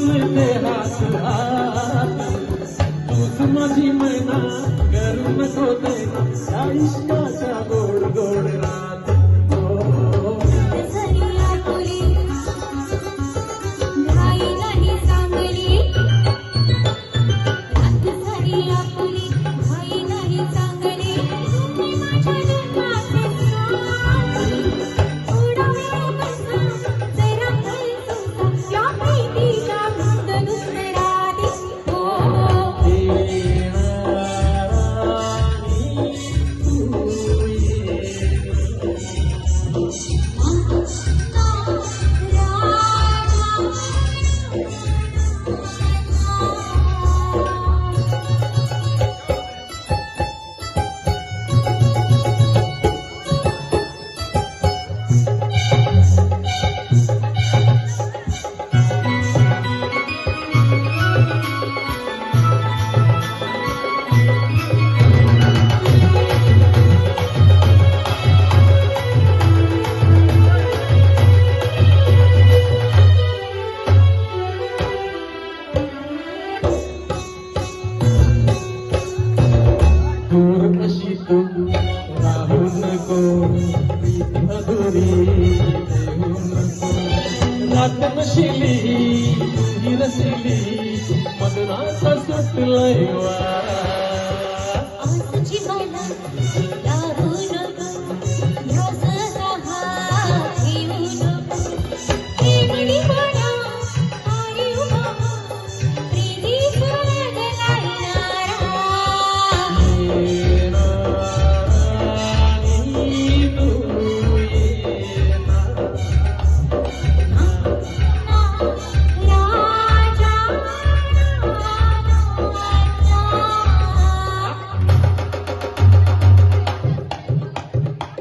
जुळते हात हात तूच माझी मैना करू नको ते या इश्काच्या गोड गोड रात दूर कशी तू राहू नको अधुरी देऊ नको रात नशिली तू ही रसिली मदनाचा सुटलंय वारा